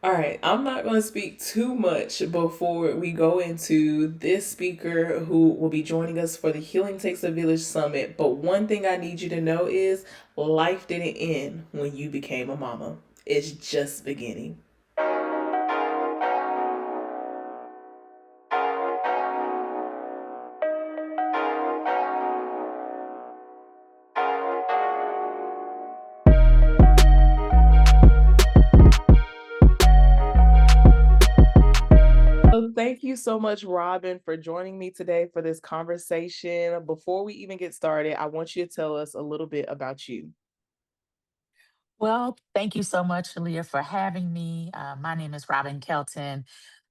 All right, I'm not going to speak too much before we go into this speaker who will be joining us for the Healing Takes a Village Summit. But one thing I need you to know is life didn't end when you became a mama, it's just beginning. So thank you so much, Robin, for joining me today for this conversation. Before we even get started, I want you to tell us a little bit about you. Well, thank you so much, Aaliyah, for having me. My name is Robbin Kelton,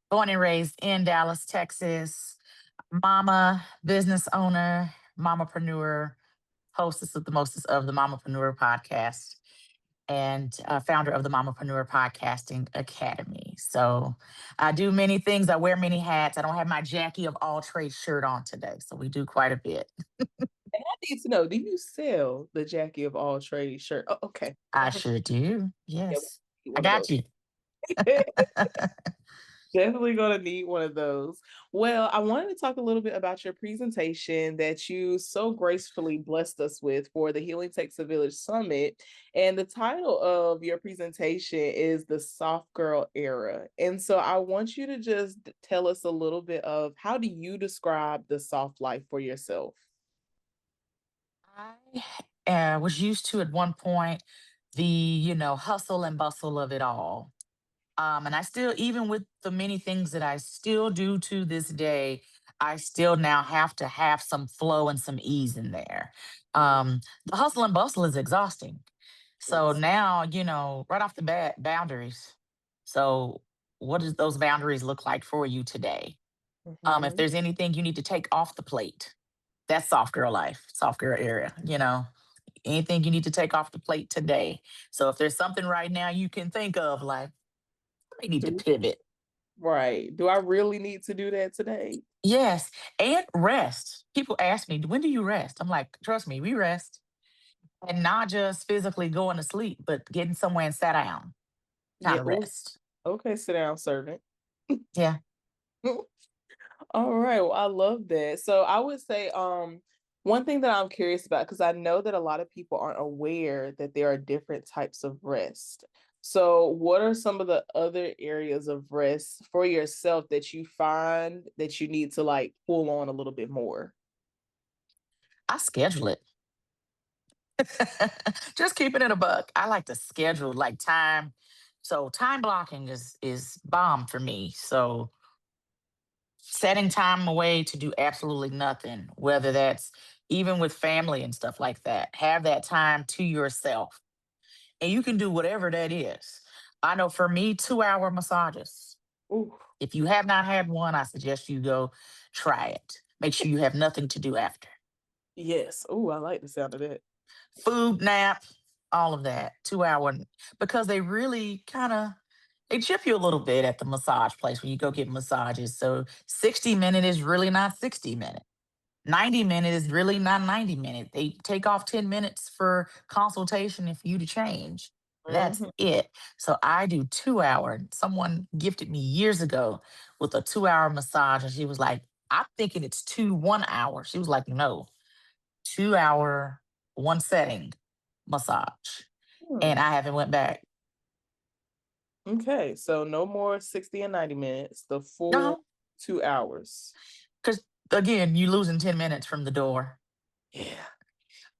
born and raised in Dallas, Texas. Mama, business owner, mamapreneur, hostess of the Mostest of the Mamapreneur podcast, and founder of the Mamapreneur Podcasting Academy. So I do many things. I wear many hats. I don't have my Jackie of all trades shirt on today. So we do quite a bit. And I need to know, do you sell the Jackie of all trades shirt? Oh, okay. I sure do. Yeah, Yes. we need I one of those. got you. Definitely gonna need one of those. Well, I wanted to talk a little bit about your presentation that you so gracefully blessed us with for the Healing Takes a Village Summit. And the title of your presentation is The Soft Girl Era. And so I want you to just tell us a little bit of how do you describe the soft life for yourself? I was used to at one point the, hustle and bustle of it all. And I still, even with the many things that I still do to this day, I still now have to have some flow and some ease in there. The hustle and bustle is exhausting. So Yes. now, right off the bat, boundaries. So, what does those boundaries look like for you today? If Mhm. there's anything you need to take off the plate, that's soft girl life, soft girl area. Anything you need to take off the plate today. So if there's something right now you can think of, like, I need to Do- pivot. Right. Do I really need to do that today? Yes. And rest. People ask me, when do you rest? I'm like, trust me, we rest. And not just physically going to sleep, but getting somewhere and sat down, kind Yeah. of Oh, rest. okay, sit down, servant. Yeah. All right. Well, I love that. So I would say, one thing that I'm curious about, because I know that a lot of people aren't aware that there are different types of rest. So what are some of the other areas of rest for yourself that you find that you need to like pull on a little bit more? I schedule it. Just keeping it a buck. I like to schedule like time. So time blocking is bomb for me. So setting time away to do absolutely nothing, whether that's even with family and stuff like that. Have that time to yourself. And you can do whatever that is. I know for me, 2-hour massages. Ooh, If you have not had one, I suggest you go try it. Make sure you have nothing to do after. yes. Oh, I like the sound of that. Food, nap, all of that. 2-hour, because they really kind of they chip you a little bit at the massage place when you go get massages. So 60 minute is really not 60 minute. 90 minute is really not 90 minute. They take off 10 minutes for consultation and for you to change. That's Mhm. it. So I do 2 hour. Someone gifted me years ago with a 2 hour massage, and she was like, I'm thinking it's 1 hour. She was like, no, 2 hour, one setting massage. And Hmm. I haven't went back. Okay, so no more 60 and 90 minutes, the full No, 2 hours. because again, you losing 10 minutes from the door. Yeah.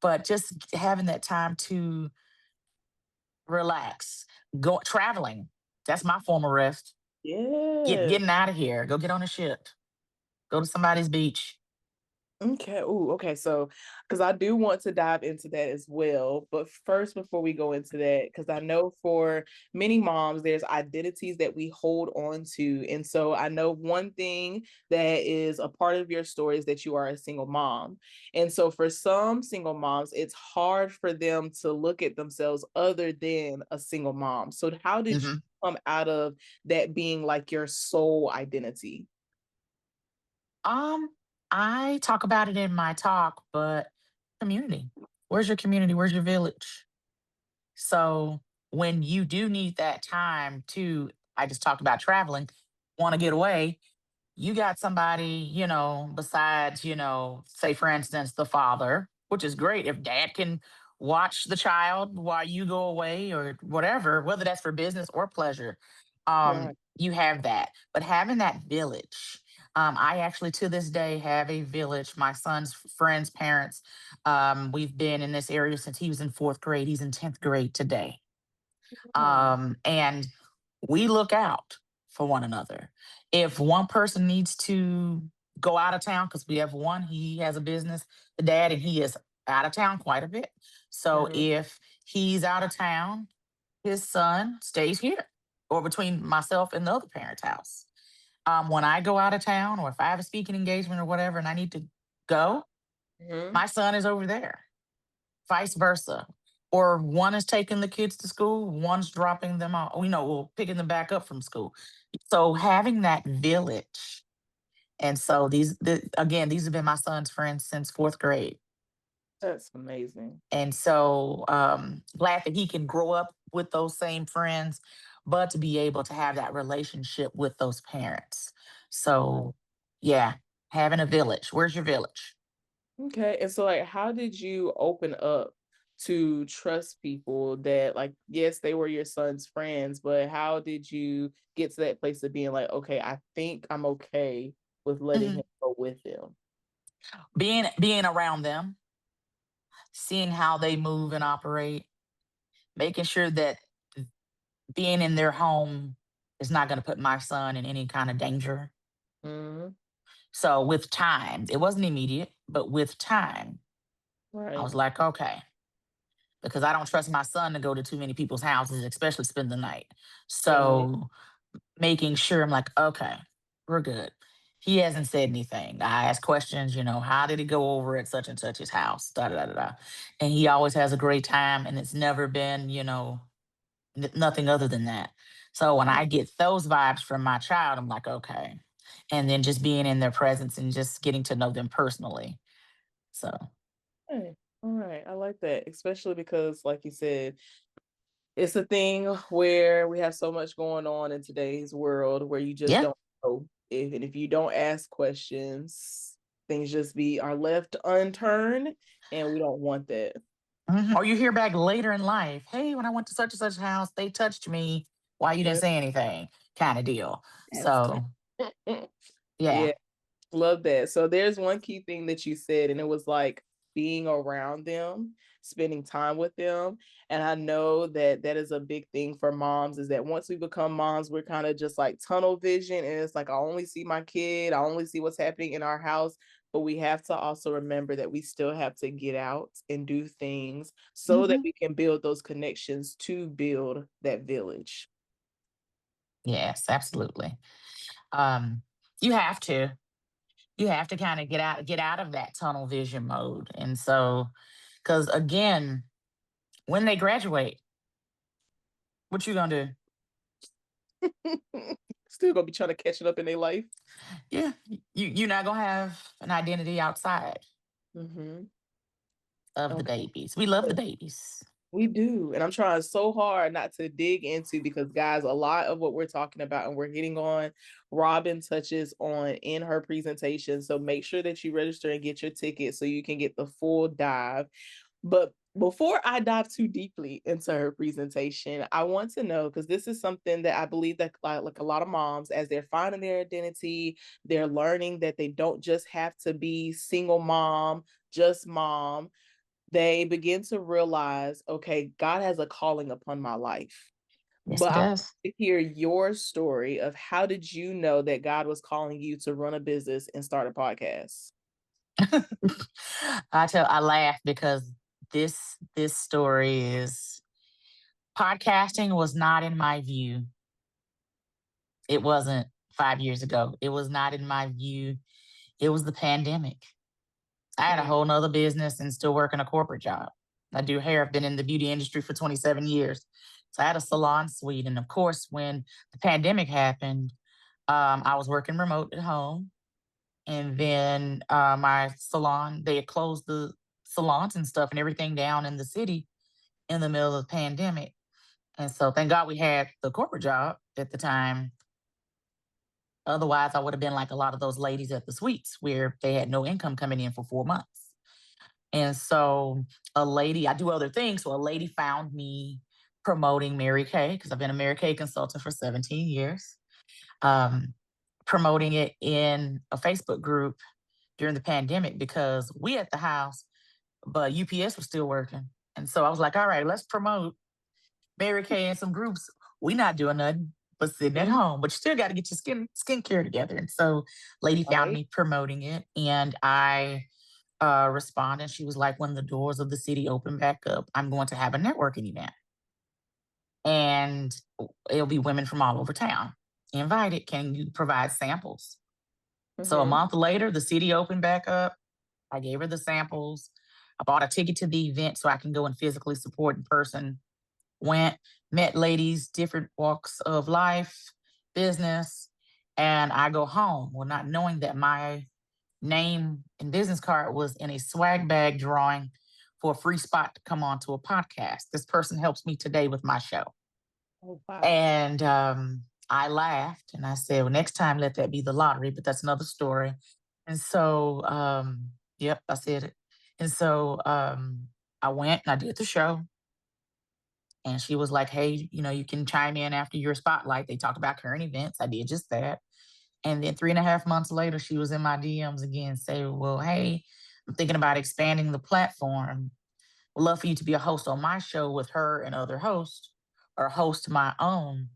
But just having that time to relax, go traveling. That's my form of rest. Yeah. Getting out of here. Go get on a ship. Go to somebody's beach. Okay. Ooh, okay. So, because I do want to dive into that as well. But first, before we go into that, because I know for many moms, there's identities that we hold on to. And so I know one thing that is a part of your story is that you are a single mom. And so for some single moms, it's hard for them to look at themselves other than a single mom. So, how did you Mhm. come out of that being like your sole identity? Um, I talk about it in my talk, but community. Where's your community? Where's your village? So when you do need that time to I just talked about traveling, want to get away, you got somebody, besides, say for instance, the father, which is great if dad can watch the child while you go away or whatever, whether that's for business or pleasure. Right. You have that. But having that village, I actually to this day have a village. My son's friends, parents, we've been in this area since he was in fourth grade. He's in 10th grade today. Oh. And we look out for one another. If one person needs to go out of town, because we have one, he has a business, the dad, and he is out of town quite a bit. So Mhm. if he's out of town, his son stays here or between myself and the other parent's house. When I go out of town or if I have a speaking engagement or whatever and I need to go, Mhm. my son is over there, vice versa. Or one is taking the kids to school, one's dropping them off, well, picking them back up from school. So having that village. And so again, these have been my son's friends since fourth grade. That's amazing. And so glad that he can grow up with those same friends, but to be able to have that relationship with those parents. Right. So, yeah, having a village. Where's your village? Okay. And so like how did you open up to trust people that like yes, they were your son's friends, but how did you get to that place of being like, okay, I think I'm okay with letting Mhm. him go with them? Being around them, seeing how they move and operate, making sure that being in their home is not going to put my son in any kind of danger. Mhm. So with time, it wasn't immediate, but with time, I Right. was like, okay, because I don't trust my son to go to too many people's houses, especially spend the night. Mhm. So making sure I'm like, okay, we're good. He hasn't said anything. I ask questions, how did he go over at such and such his house? Da da da da. Da. And he always has a great time, and it's never been, nothing other than that. So when I get those vibes from my child, I'm like, okay. And then just being in their presence and just getting to know them personally. So, Okay. All right. I like that, especially because like you said, it's a thing where we have so much going on in today's world where you just yeah. don't know if you don't ask questions, things just be are left unturned, and we don't want that. Mhm. Or you hear back later in life, hey, when I went to such and such house, they touched me. Why you didn't That say anything? Kind of deal. that's crazy. So, yeah. Yeah. Love that. So there's one key thing that you said, and it was like being around them, spending time with them. And I know that that is a big thing for moms is that once we become moms, we're kind of just like tunnel vision. And it's like, I only see my kid, I only see what's happening in our house. But we have to also remember that we still have to get out and do things so that Hmm. we can build those connections to build that village. Yes, absolutely. Um, you have to. You have to kind of get out of that tunnel vision mode. And so, because again, when they graduate, what you gonna do? Still gonna be trying to catch it up in their life. Yeah, you're not gonna have an identity outside Hmm. of the Okay. babies. We love the babies. We do. And I'm trying so hard not to dig into because guys, a lot of what we're talking about and we're hitting on, Robin touches on in her presentation. So make sure that you register and get your ticket so you can get the full dive. But before I dive too deeply into her presentation, I want to know because this is something that I believe that like a lot of moms, as they're finding their identity, they're learning that they don't just have to be single mom, just mom, they begin to realize, okay, God has a calling upon my life. Yes, But he I want does. to hear your story of how did you know that God was calling you to run a business and start a podcast? I laugh because this story is podcasting was not in my view. It wasn't 5 years ago. It was not in my view. It was the pandemic. I had a Mm, whole nother business and still working a corporate job. I do hair. I've been in the beauty industry for 27 years. So I had a salon suite. And of course, when the pandemic happened, I was working remote at home. And then my salon, they had closed the salons and stuff and everything down in the city in the middle of the pandemic. And so thank God we had the corporate job. at the time. Otherwise, I would have been like a lot of those ladies at the suites where they had no income coming in for 4 months. And so a lady, I do other things. So a lady found me promoting Mary Kay because I've been a Mary Kay consultant for 17 years, um, promoting it in a Facebook group during the pandemic because we at the house, but UPS was still working. And so I was like, all right, let's promote Mary Kay in some groups. We not doing nothing but sitting at Mhm. home, but you still got to get your skincare together. And so lady found Right. me promoting it and I responded. She was like, when the doors of the city open back up, I'm going to have a networking event. And it'll be women from all over town invited. Can you provide samples? So a Mhm. month later, the city opened back up. I gave her the samples. I bought a ticket to the event so I can go and physically support in person. Went, met ladies, different walks of life, business, and I go home. Well, not knowing that my name and business card was in a swag bag drawing for a free spot to come onto a podcast. This person helps me today with my show. Oh, wow. And I laughed and I said, well, next time let that be the lottery, but that's another story. And so, yep, I said it. And so I went and I did the show. And she was like, hey, you can chime in after your spotlight. They talk about current events. I did just that. And then 3.5 months later, she was in my DMs again, say, well, hey, I'm thinking about expanding the platform. Would love for you to be a host on my show with her and other hosts or host my own.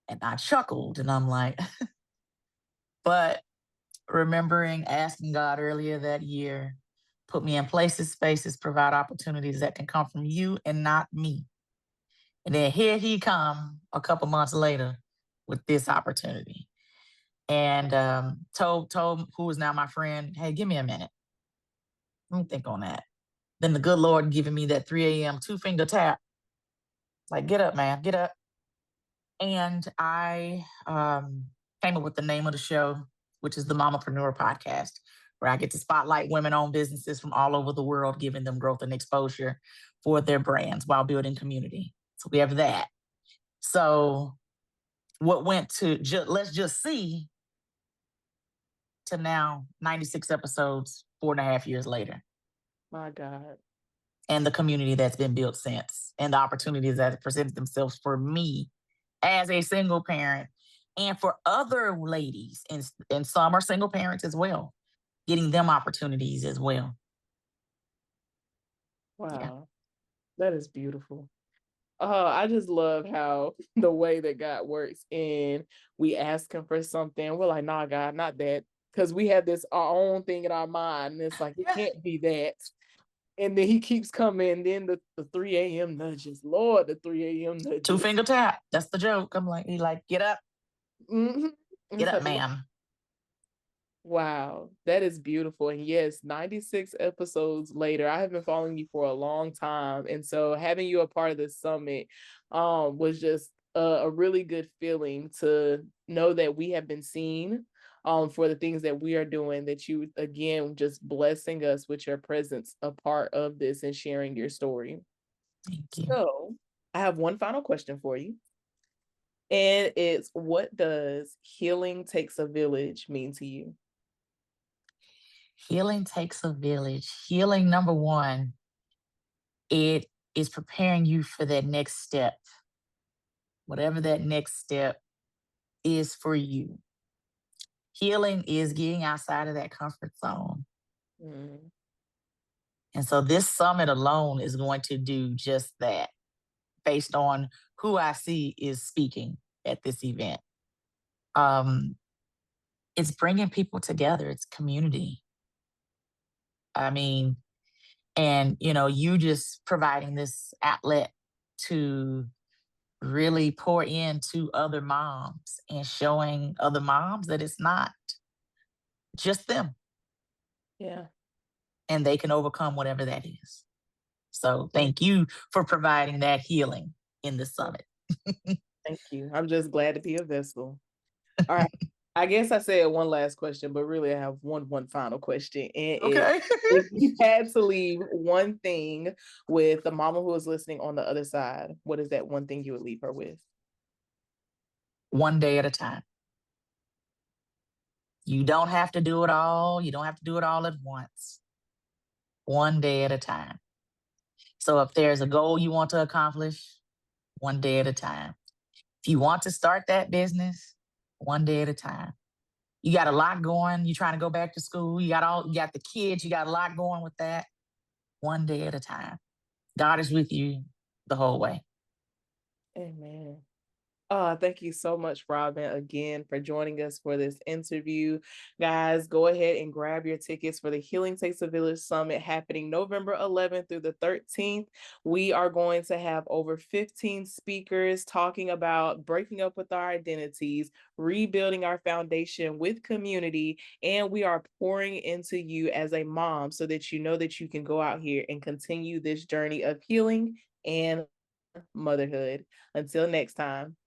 And I chuckled and I'm like, but remembering asking God earlier that year, put me in places, spaces, provide opportunities that can come from you and not me. And then here he come a couple months later with this opportunity. And told who is now my friend, hey, give me a minute. Let me think on that. Then the good Lord giving me that 3 a.m. two-finger tap. Like, get up, man, get up. And I came up with the name of the show, which is the Mamapreneur Podcast, where I get to spotlight women-owned businesses from all over the world, giving them growth and exposure for their brands while building community. So we have that. So what went to let's just see to now 96 episodes, 4.5 years later, My God. and the community that's been built since, and the opportunities that presented themselves for me as a single parent and for other ladies, and some are single parents as well, getting them opportunities as well. Yeah. Wow. That is beautiful. I just love how the way that God works and we ask him for something. We're like, nah, God, not that. Because we have this our own thing in our mind. And it's like, it Yeah. can't be that. And then he keeps coming. Then the 3 a.m. nudges. Lord, the 3 a.m. Two nudges. finger tap. That's the joke. I'm like, he like, get up, Mhm. get It's up, like, ma'am. wow, that is beautiful. And yes, 96 episodes later, I have been following you for a long time. And so having you a part of the summit was just a really good feeling to know that we have been seen for the things that we are doing, that you again just blessing us with your presence, a part of this and sharing your story. Thank you. So I have one final question for you. And it's, what does healing takes a village mean to you? Healing takes a village. Healing, number one, it is preparing you for that next step, whatever that next step is for you. Healing is getting outside of that comfort zone. Mm, And so this summit alone is going to do just that based on who I see is speaking at this event. Um, it's bringing people together, it's community. I mean, and you just providing this outlet to really pour into other moms and showing other moms that it's not just them yeah. and they can overcome whatever that is. So Yeah. thank you for providing that healing in the summit. Thank you. I'm just glad to be a vessel. All right. I guess I said one last question, but really I have one final question. And it, Okay. if you had to leave one thing with the mama who is listening on the other side, what is that one thing you would leave her with? one day at a time. You don't have to do it all. You don't have to do it all at once. One day at a time. So if there's a goal you want to accomplish, one day at a time. If you want to start that business, one day at a time. You got a lot going. You're trying to go back to school. You got the kids. You got a lot going with that. One day at a time. God is with you the whole way. Amen. Thank you so much, Robin, again for joining us for this interview. Guys, go ahead and grab your tickets for the Healing Takes a Village Summit happening November 11th through the 13th. We are going to have over 15 speakers talking about breaking up with our identities, rebuilding our foundation with community, and we are pouring into you as a mom so that you know that you can go out here and continue this journey of healing and motherhood. Until next time.